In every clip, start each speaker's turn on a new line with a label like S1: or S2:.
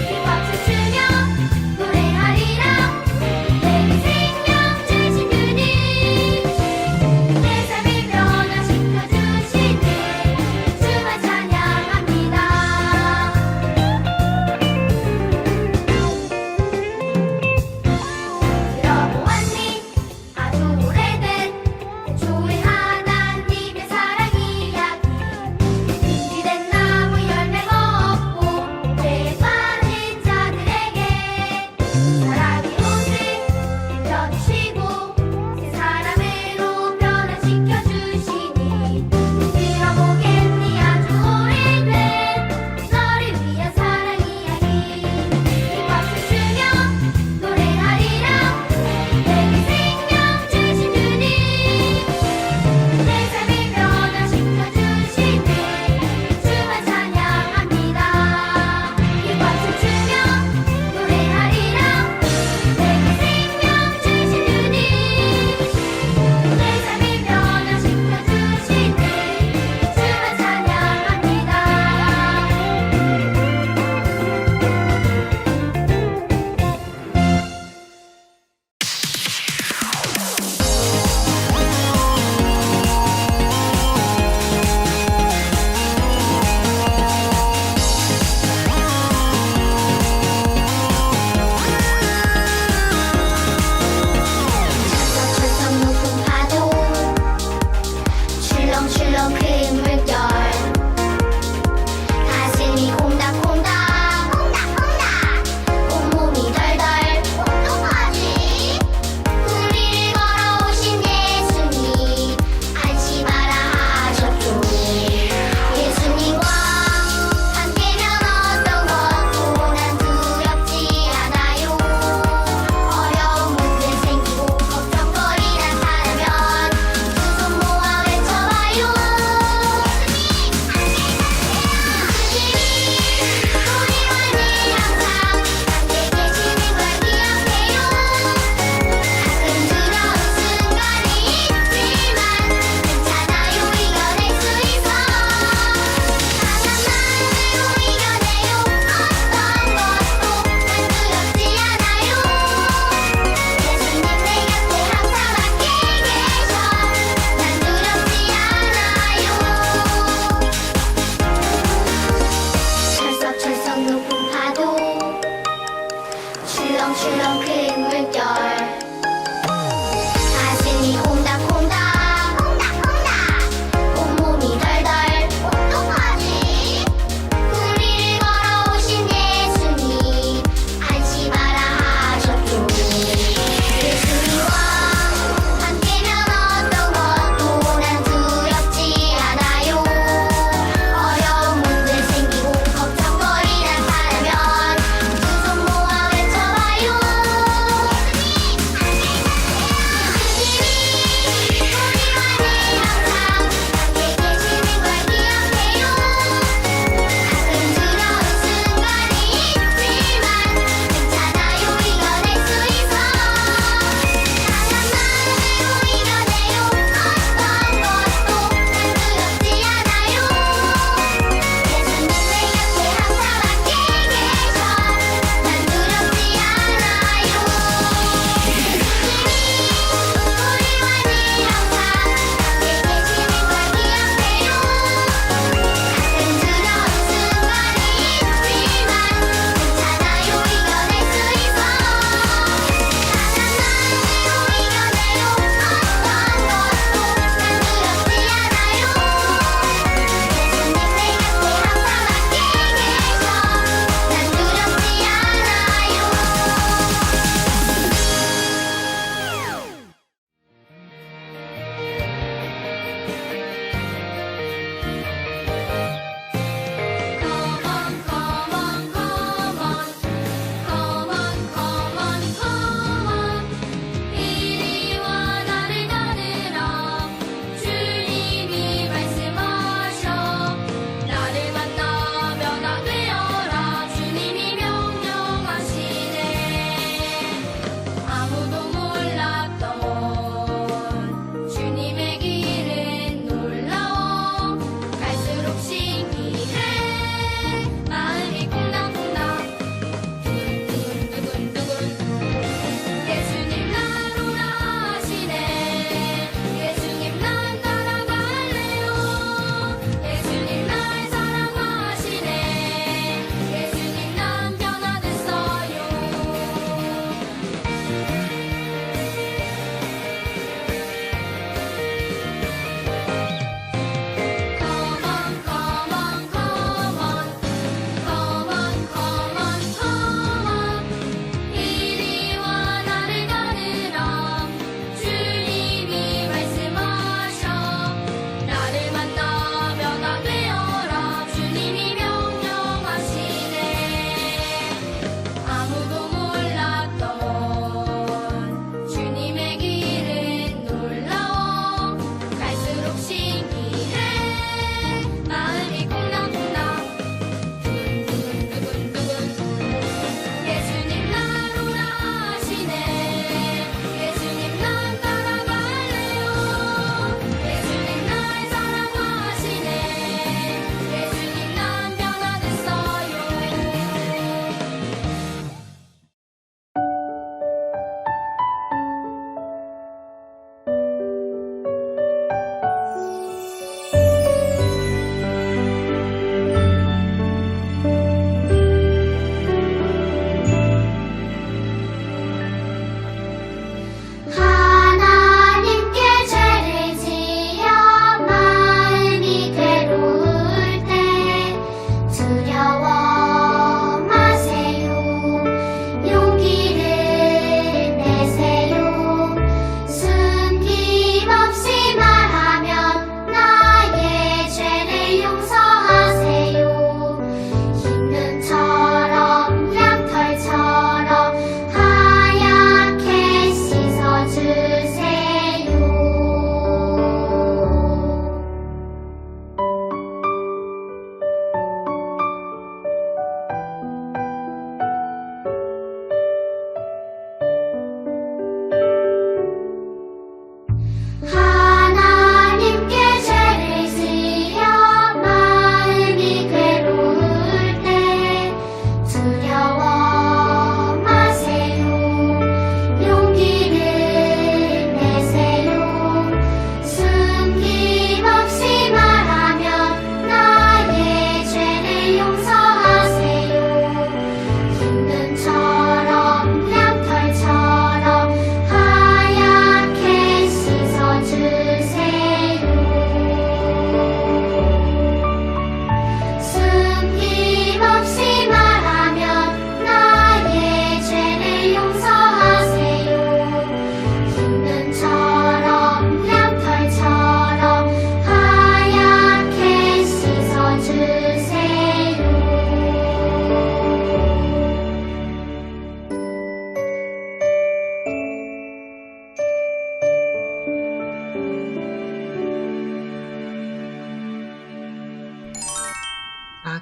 S1: 힘을 주며 노래하리라. 내 생명 주신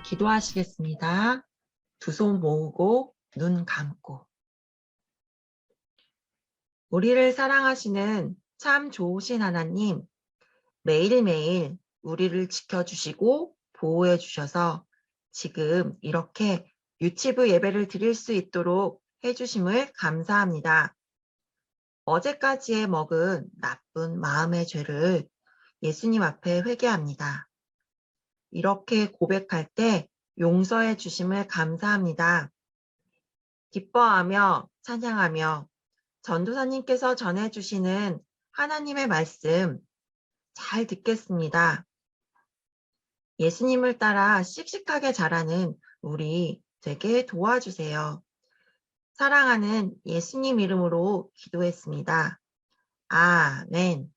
S1: 기도하시겠습니다. 두 손 모으고 눈 감고. 우리를 사랑하시는 참 좋으신 하나님, 매일매일 우리를 지켜주시고 보호해 주셔서 지금 이렇게 유치부 예배를 드릴 수 있도록 해주심을 감사합니다. 어제까지에 먹은 나쁜 마음의 죄를 예수님 앞에 회개합니다. 이렇게 고백할 때 용서해 주심을 감사합니다. 기뻐하며 찬양하며 전도사님께서 전해주시는 하나님의 말씀 잘 듣겠습니다. 예수님을 따라 씩씩하게 자라는 우리 되게 도와주세요. 사랑하는 예수님 이름으로 기도했습니다. 아멘.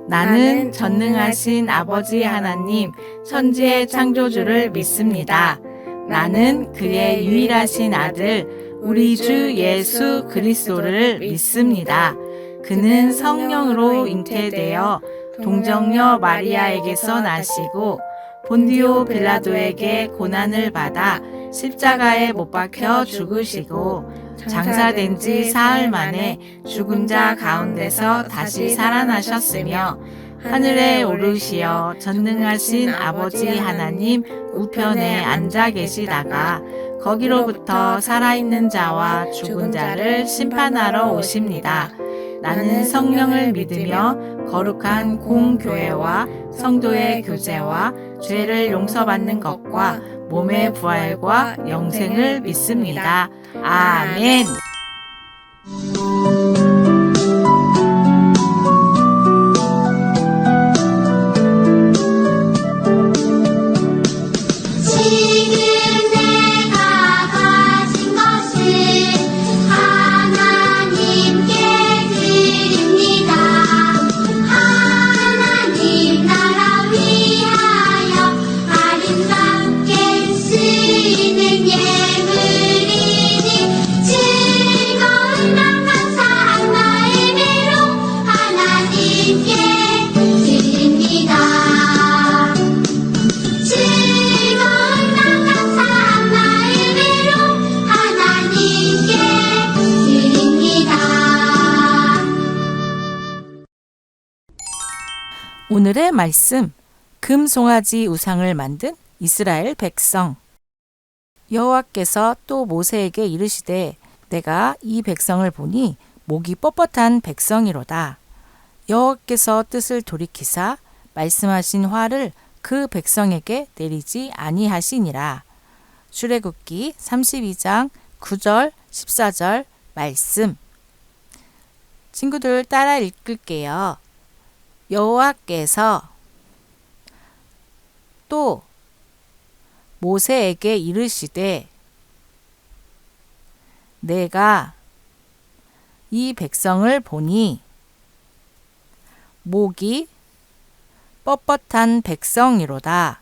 S2: 나는 전능하신 아버지 하나님, 천지의 창조주를 믿습니다. 나는 그의 유일하신 아들, 우리 주 예수 그리스도를 믿습니다. 그는 성령으로 잉태되어 동정녀 마리아에게서 나시고 본디오 빌라도에게 고난을 받아 십자가에 못 박혀 죽으시고 장사된 지 사흘 만에 죽은 자 가운데서 다시 살아나셨으며 하늘에 오르시어 전능하신 아버지 하나님 우편에 앉아 계시다가 거기로부터 살아있는 자와 죽은 자를 심판하러 오십니다. 나는 성령을 믿으며 거룩한 공교회와 성도의 교제와 죄를 용서받는 것과 몸의 부활과 영생을 믿습니다. 아멘. 오늘의 말씀, 금송아지 우상을 만든 이스라엘 백성. 여호와께서 또 모세에게 이르시되 내가 이 백성을 보니 목이 뻣뻣한 백성이로다. 여호와께서 뜻을 돌이키사 말씀하신 화를 그 백성에게 내리지 아니하시니라. 출애굽기 32장 9절 14절 말씀. 친구들 따라 읽을게요. 여호와께서 또 모세에게 이르시되 내가 이 백성을 보니 목이 뻣뻣한 백성이로다.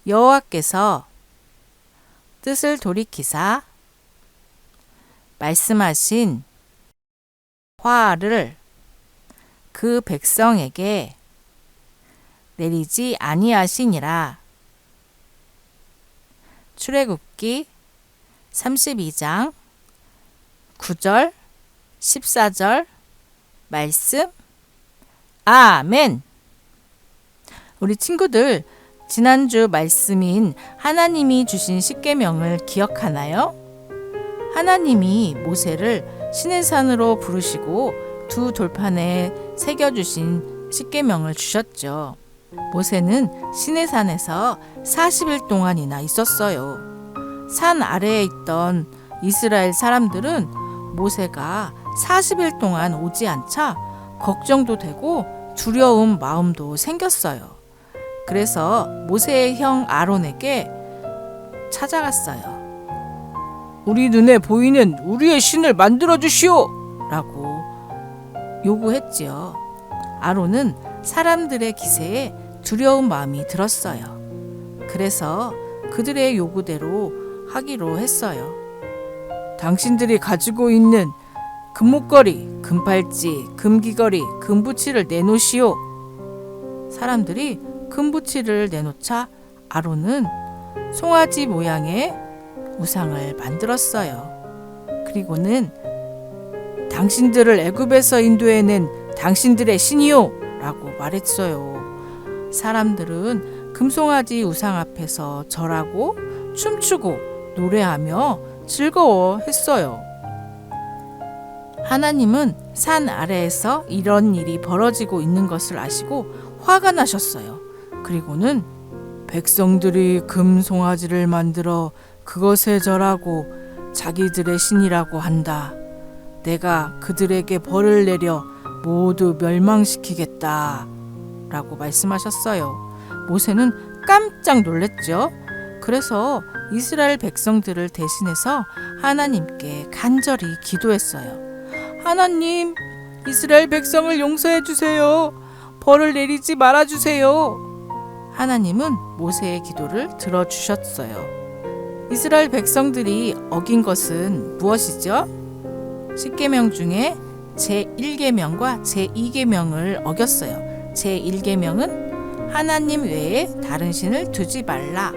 S2: 여호와께서 뜻을 돌이키사 말씀하신 화를 그 백성에게 내리지 아니하시니라. 출애굽기 32장 9절 14절 말씀. 아멘. 우리 친구들, 지난주 말씀인 하나님이 주신 십계명을 기억하나요? 하나님이 모세를 시내산으로 부르시고 두 돌판에 새겨주신 십계명을 주셨죠. 모세는 시내산에서 40일 동안이나 있었어요. 산 아래에 있던 이스라엘 사람들은 모세가 40일 동안 오지 않자 걱정도 되고 두려운 마음도 생겼어요. 그래서 모세의 형 아론에게 찾아갔어요. 우리 눈에 보이는 우리의 신을 만들어 주시오! 라고 요구했지요. 아론은 사람들의 기세에 두려운 마음이 들었어요. 그래서 그들의 요구대로 하기로 했어요. 당신들이 가지고 있는 금목걸이, 금팔찌, 금귀걸이, 금부치를 내놓으시오. 사람들이 금붙이를 내놓자 아론은 송아지 모양의 우상을 만들었어요. 그리고는 당신들을 애굽에서 인도해낸 당신들의 신이요 라고 말했어요. 사람들은 금송아지 우상 앞에서 절하고 춤추고 노래하며 즐거워했어요. 하나님은 산 아래에서 이런 일이 벌어지고 있는 것을 아시고 화가 나셨어요. 그리고는 백성들이 금송아지를 만들어 그것에 절하고 자기들의 신이라고 한다. 내가 그들에게 벌을 내려 모두 멸망시키겠다 라고 말씀하셨어요. 모세는 깜짝 놀랐죠. 그래서 이스라엘 백성들을 대신해서 하나님께 간절히 기도했어요. 하나님, 이스라엘 백성을 용서해 주세요. 벌을 내리지 말아 주세요. 하나님은 모세의 기도를 들어주셨어요. 이스라엘 백성들이 어긴 것은 무엇이죠? 10계명 중에 제1계명과 제2계명을 어겼어요. 제1계명은 하나님 외에 다른 신을 두지 말라.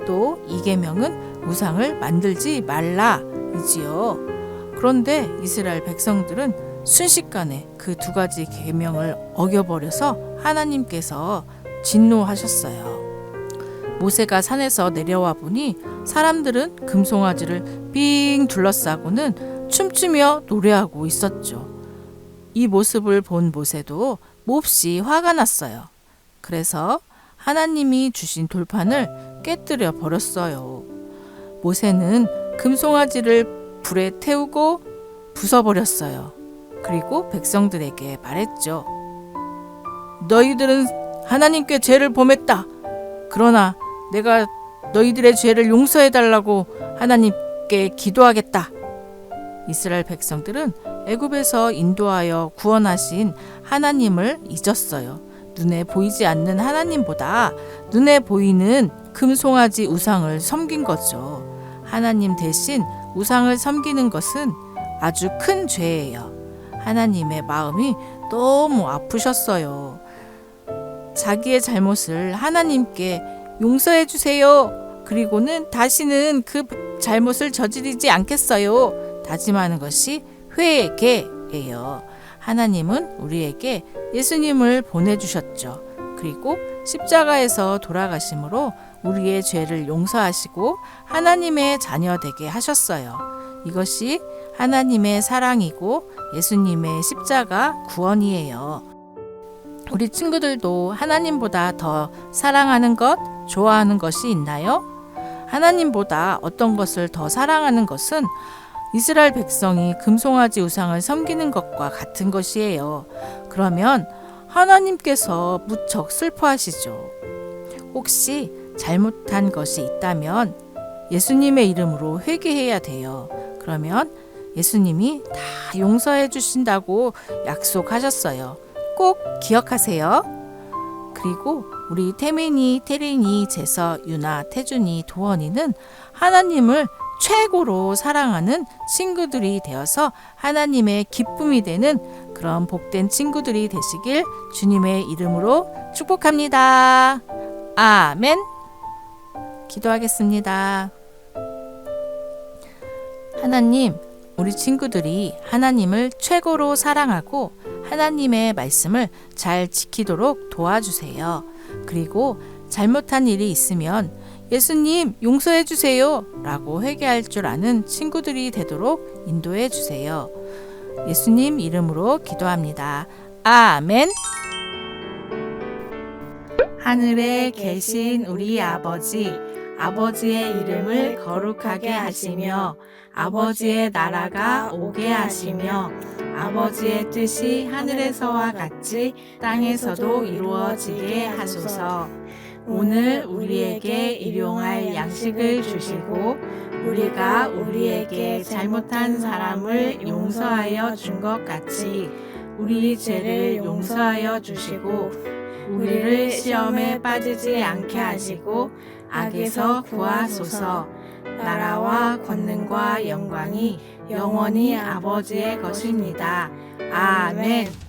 S2: 또 2계명은 우상을 만들지 말라 이지요. 그런데 이스라엘 백성들은 순식간에 그 두 가지 계명을 어겨버려서 하나님께서 진노하셨어요. 모세가 산에서 내려와 보니 사람들은 금송아지를 삥 둘러싸고는 춤추며 노래하고 있었죠. 이 모습을 본 모세도 몹시 화가 났어요. 그래서 하나님이 주신 돌판을 깨뜨려 버렸어요. 모세는 금송아지를 불에 태우고 부숴버렸어요. 그리고 백성들에게 말했죠. 너희들은 하나님께 죄를 범했다. 그러나 내가 너희들의 죄를 용서해달라고 하나님께 기도하겠다. 이스라엘 백성들은 애굽에서 인도하여 구원하신 하나님을 잊었어요. 눈에 보이지 않는 하나님보다 눈에 보이는 금송아지 우상을 섬긴 거죠. 하나님 대신 우상을 섬기는 것은 아주 큰 죄예요. 하나님의 마음이 너무 아프셨어요. 자기의 잘못을 하나님께 용서해 주세요. 그리고는 다시는 그 잘못을 저지르지 않겠어요. 다짐하는 것이 회개예요. 하나님은 우리에게 예수님을 보내주셨죠. 그리고 십자가에서 돌아가심으로 우리의 죄를 용서하시고 하나님의 자녀 되게 하셨어요. 이것이 하나님의 사랑이고 예수님의 십자가 구원이에요. 우리 친구들도 하나님보다 더 사랑하는 것, 좋아하는 것이 있나요? 하나님보다 어떤 것을 더 사랑하는 것은 이스라엘 백성이 금송아지 우상을 섬기는 것과 같은 것이에요. 그러면 하나님께서 무척 슬퍼하시죠. 혹시 잘못한 것이 있다면 예수님의 이름으로 회개해야 돼요. 그러면 예수님이 다 용서해 주신다고 약속하셨어요. 꼭 기억하세요. 그리고 우리 태민이, 태린이, 재서, 유나, 태준이, 도원이는 하나님을 최고로 사랑하는 친구들이 되어서 하나님의 기쁨이 되는 그런 복된 친구들이 되시길 주님의 이름으로 축복합니다. 아멘. 기도하겠습니다. 하나님, 우리 친구들이 하나님을 최고로 사랑하고 하나님의 말씀을 잘 지키도록 도와주세요. 그리고 잘못한 일이 있으면 예수님 용서해 주세요 라고 회개할 줄 아는 친구들이 되도록 인도해 주세요. 예수님 이름으로 기도합니다. 아멘.
S3: 하늘에 계신 우리 아버지, 아버지의 이름을 거룩하게 하시며 아버지의 나라가 오게 하시며 아버지의 뜻이 하늘에서와 같이 땅에서도 이루어지게 하소서. 오늘 우리에게 일용할 양식을 주시고 우리가 우리에게 잘못한 사람을 용서하여 준 것 같이 우리 죄를 용서하여 주시고 우리를 시험에 빠지지 않게 하시고 악에서 구하소서. 나라와 권능과 영광이 영원히 아버지의 것입니다. 아멘.